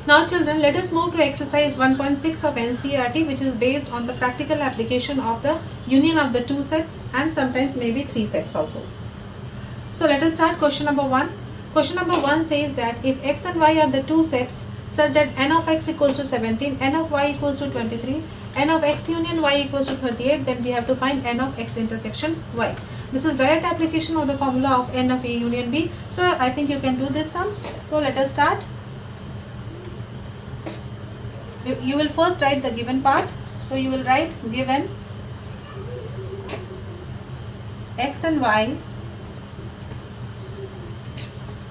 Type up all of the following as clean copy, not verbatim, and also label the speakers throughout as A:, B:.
A: Now children, let us move to exercise 1.6 of NCERT, which is based on the practical application of the union of the two sets and sometimes maybe three sets also. So let us start question number 1. Question number 1 says that if x and y are the two sets such that n of x equals to 17, n of y equals to 23, n of x union y equals to 38, then we have to find n of x intersection y. This is direct application of the formula of n of a union b. So I think you can do this sum. So let us start. You will first write the given part. So you will write given x and y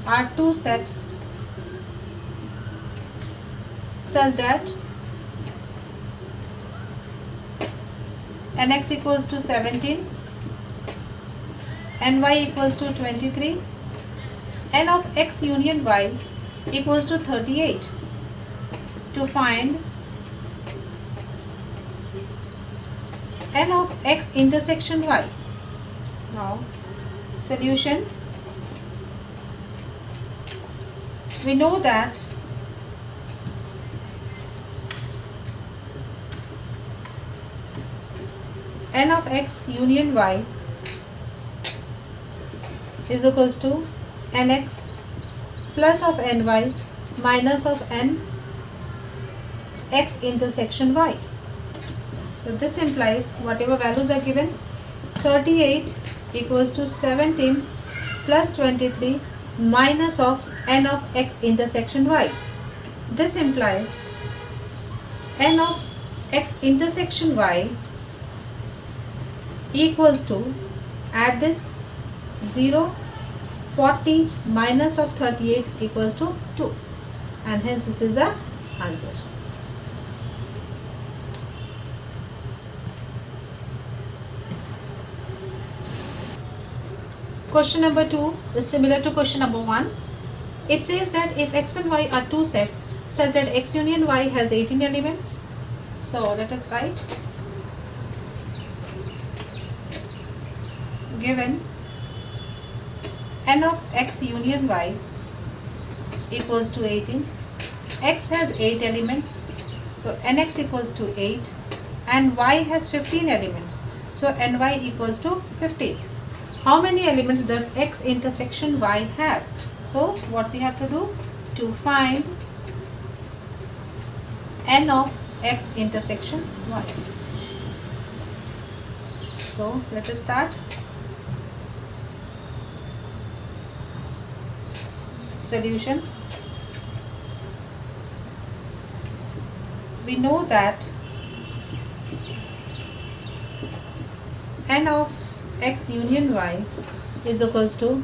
A: are two sets such that nx equals to 17, ny equals to 23, n of x union y equals to 38. To find n of x intersection y. Now solution. We know that n of x union y is equals to nx plus of ny minus of n x intersection y. So this implies whatever values are given, 38 equals to 17 plus 23 minus of n of x intersection y. This implies n of x intersection y equals to, add this, 0, 40 minus of 38 equals to 2, and hence this is the answer. Question number 2 is similar to question number 1. It says that if x and y are two sets such that x union y has 18 elements. So let us write given n of x union y equals to 18. X has 8 elements, so nx equals to 8, and y has 15 elements, so ny equals to 15. How many elements does x intersection y have? So what we have to do to find n of x intersection y. So let us start. Solution. We know that n of x union y is equals to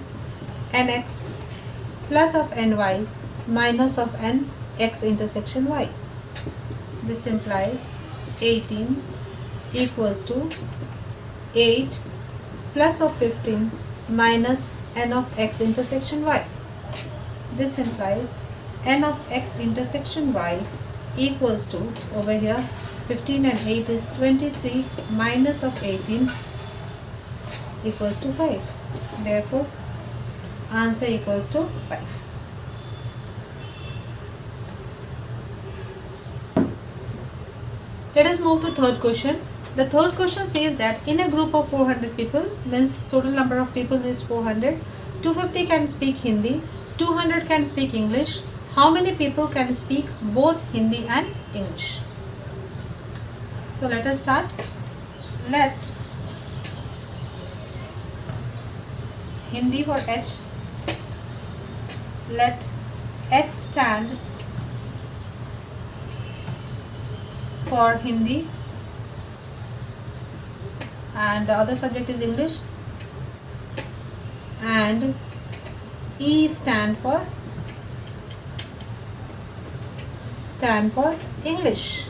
A: nx plus of ny minus of n x intersection y. This implies 18 equals to 8 plus of 15 minus n of x intersection y. This implies n of x intersection y equals to, over here 15 and 8 is 23 minus of 18 equals to 5. Therefore answer equals to 5. Let us move to third question. The third question says that in a group of 400 people, means total number of people is 400, 250 can speak Hindi, 200 can speak English. How many people can speak both Hindi and English? So let us start. Let Hindi for H. Let H stand for Hindi and the other subject is English, and E stand for English.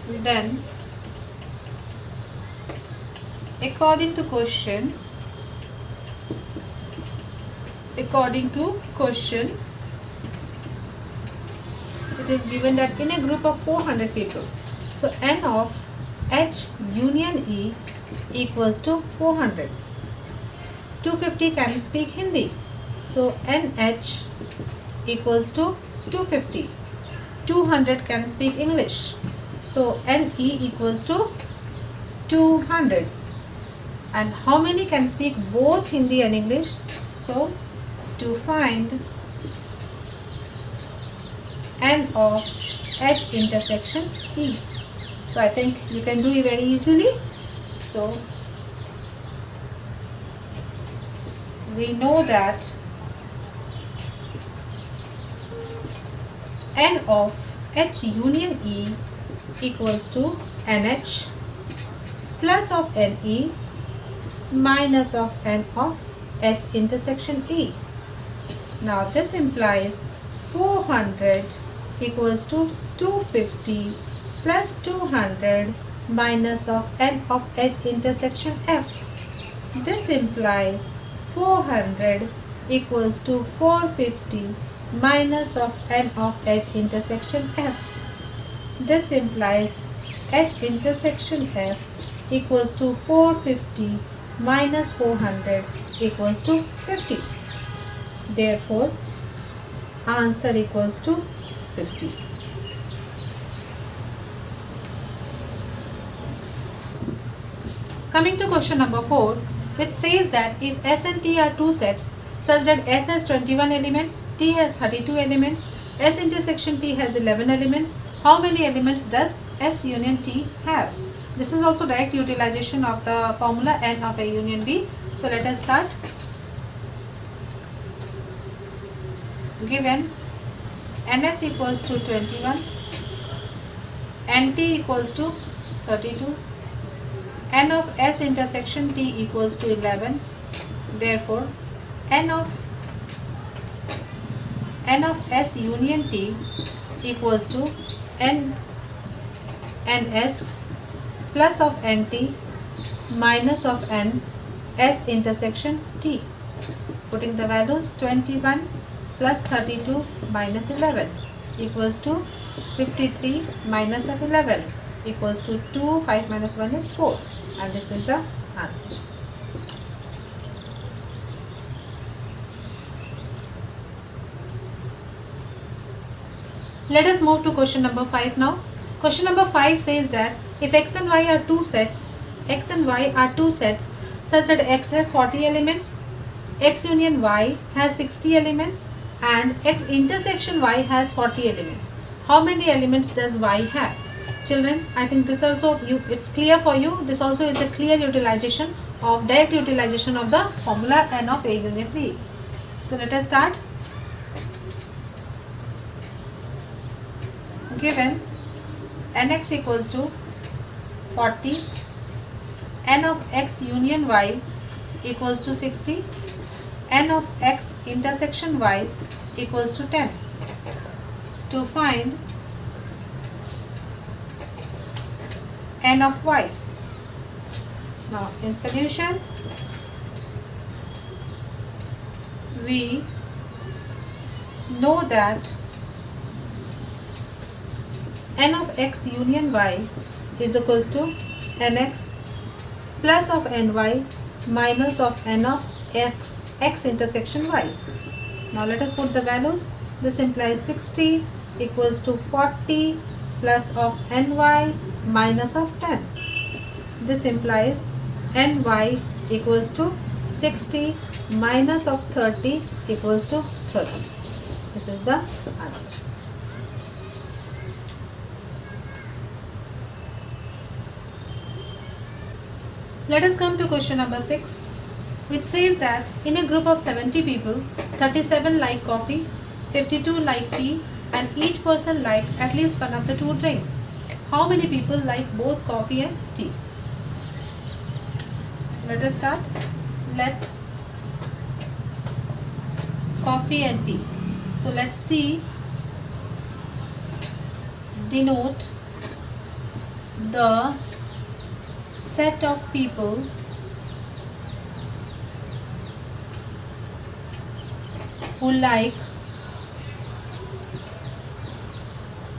A: Then according to question, it is given that in a group of 400 people, so n of H union E equals to 400. 250 can speak Hindi, So NH equals to 250. 200 can speak English. So NE equals to 200. And how many can speak both Hindi and English? So to find N of H intersection E. So I think you can do it very easily. So we know that N of H union E equals to NH plus of NE minus of N of H intersection E. Now this implies 400 equals to 250 plus 200 minus of N of H intersection F. This implies 400 equals to 450 minus of N of H intersection F. This implies H intersection F equals to 450 minus 400 equals to 50. Therefore, answer equals to 50. Coming to question number 4, which says that if S and T are two sets such that S has 21 elements, T has 32 elements, S intersection T has 11 elements, how many elements does S union T have? This is also direct utilization of the formula N of A union B. So let us start. Given NS equals to 21, NT equals to 32, N of S intersection T equals to 11. Therefore, N of S union T equals to NS plus of NT minus of N S intersection T. Putting the values, 21 plus 32 minus 11 equals to 53 minus of 11 equals to 2. 5 minus 1 is 4, and this is the answer. Let us move to question number 5 now. Question number 5 says that if X and Y are two sets, such that X has 40 elements, X union Y has 60 elements, and X intersection Y has 40 elements, how many elements does Y have? Children, I think this also it's clear for you. This also is a clear utilization of direct utilization of the formula N of A union B. So let us start. Given Nx equals to 40, N of X union Y equals to 60, N of X intersection Y equals to 10. To find N of Y. Now in solution, we know that N of X union Y is equals to Nx plus of Ny minus of N of X intersection Y. Now let us put the values. This implies 60 equals to 40 plus of Ny minus of 10. This implies Ny equals to 60 minus of 30 equals to 30. This is the answer. Let us come to question number 6, which says that in a group of 70 people, 37 like coffee, 52 like tea, and each person likes at least one of the two drinks. How many people like both coffee and tea? Let us start. Let coffee and tea. So let's see. Denote the set of people who like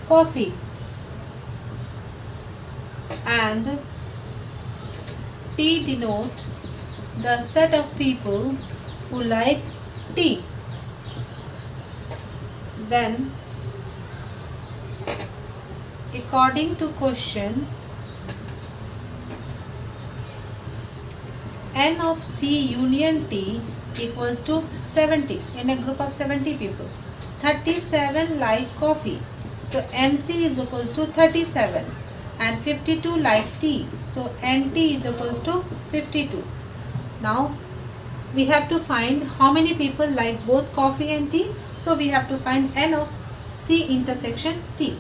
A: coffee, and T denote the set of people who like tea. Then according to question, n of C union T equals to 70 in a group of 70 people. 37 like coffee, so NC is equals to 37, and 52 like tea, so NT is equals to 52. Now we have to find how many people like both coffee and tea, so we have to find n of C intersection T.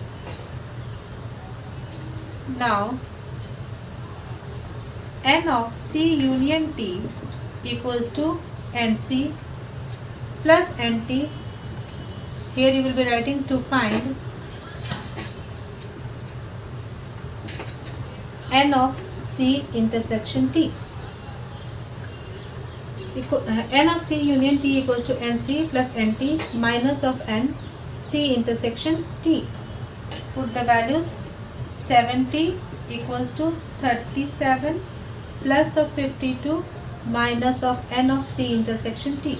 A: Now n of C union T equals to NC plus NT. Here you will be writing to find n of C intersection T. N of C union T equals to NC plus NT minus of n C intersection T. Put the values. 70 equals to 37 plus of 52 minus of n of C intersection T.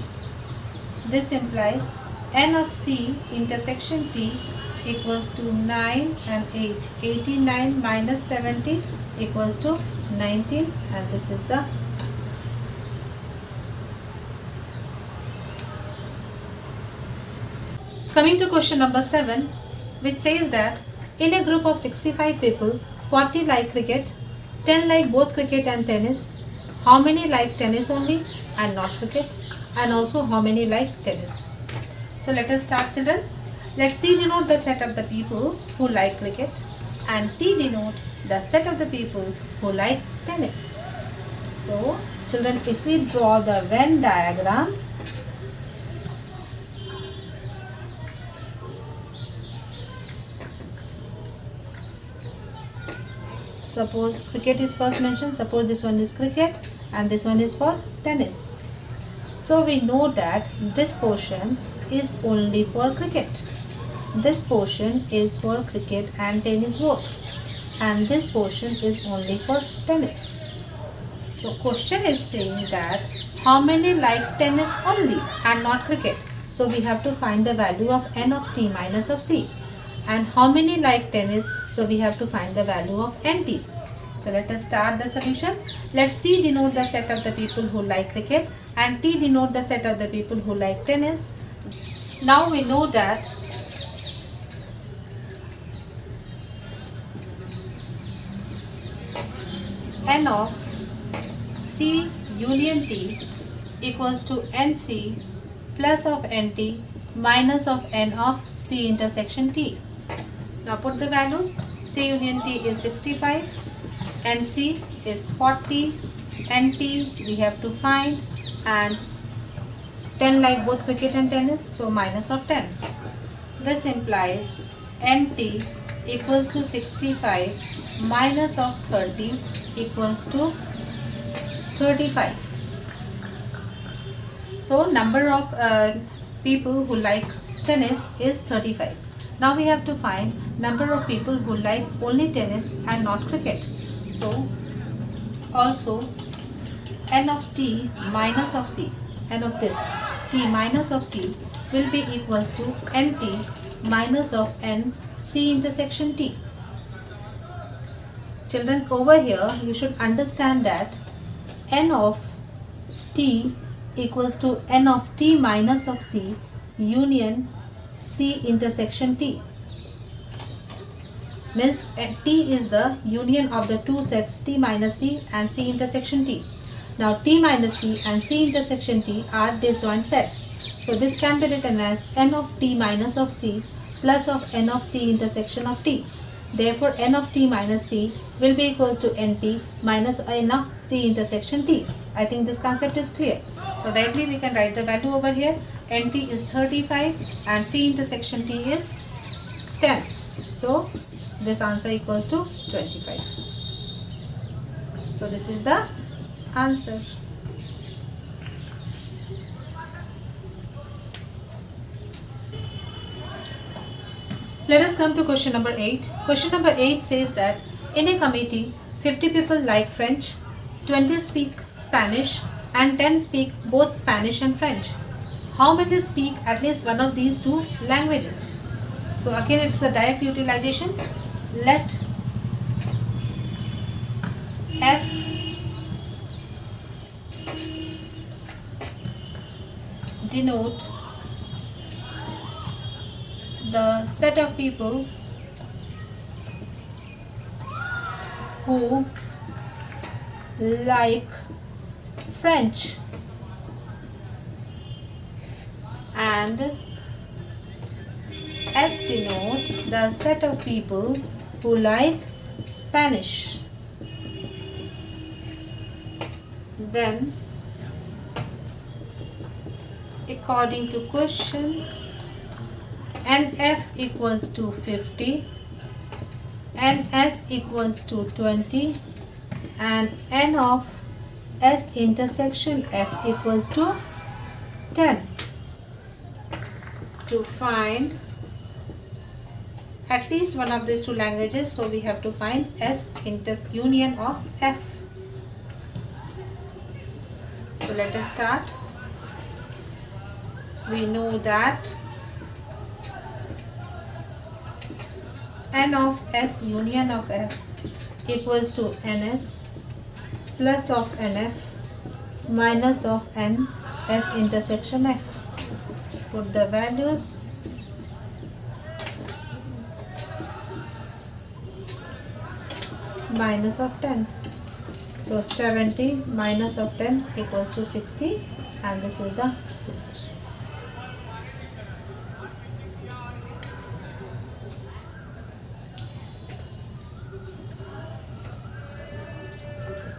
A: This implies n of C intersection T equals to 9 and 8. 89 minus 70 equals to 19, and this is the answer. Coming to question number 7, which says that in a group of 65 people, 40 like cricket, 10 like both cricket and tennis. How many like tennis only and not cricket? And also how many like tennis? So let us start, children. Let C denote the set of the people who like cricket and T denote the set of the people who like tennis. So children, if we draw the Venn diagram, suppose cricket is first mentioned, suppose this one is cricket and this one is for tennis. So we know that this portion is only for cricket. This portion is for cricket and tennis both, and this portion is only for tennis. So question is saying that how many like tennis only and not cricket. So we have to find the value of n of T minus of C. And how many like tennis, so we have to find the value of NT. So let us start the solution. Let C denote the set of the people who like cricket and T denote the set of the people who like tennis. Now we know that n of C union T equals to NC plus of NT minus of n of C intersection T. Now put the values. C union T is 65, NC is 40, NT we have to find, and 10 like both cricket and tennis, so minus of 10. This implies NT equals to 65 minus of 30 equals to 35. So number of people who like tennis is 35. Now we have to find number of people who like only tennis and not cricket. So also n of T minus of C, n of this T minus of C will be equals to NT minus of n C intersection T. Children, over here you should understand that n of T equals to n of T minus of C union C intersection T. Means T is the union of the two sets T minus C and C intersection T. Now T minus C and C intersection T are disjoint sets. So this can be written as n of T minus of C plus of n of C intersection of T. Therefore n of T minus C will be equals to NT minus n of C intersection T. I think this concept is clear. So directly we can write the value over here. NT is 35 and C intersection T is 10. So this answer equals to 25. So this is the answer. Let us come to question number 8. Question number 8 says that in a committee, 50 people like French, 20 speak Spanish and 10 speak both Spanish and French. how many speak at least one of these two languages? So again it's the direct utilization. Let F denote the set of people who like French, and S denote the set of people who like Spanish. Then according to question, NF equals to 50, NS equals to 20, and N of S intersection F equals to 10. To find at least one of these two languages, so we have to find S union of F. So let us start. We know that N of S union of F equals to NS plus of NF minus of N S intersection F. Put the values. Minus of 10. So 70 minus of 10 equals to 60, and this is the list.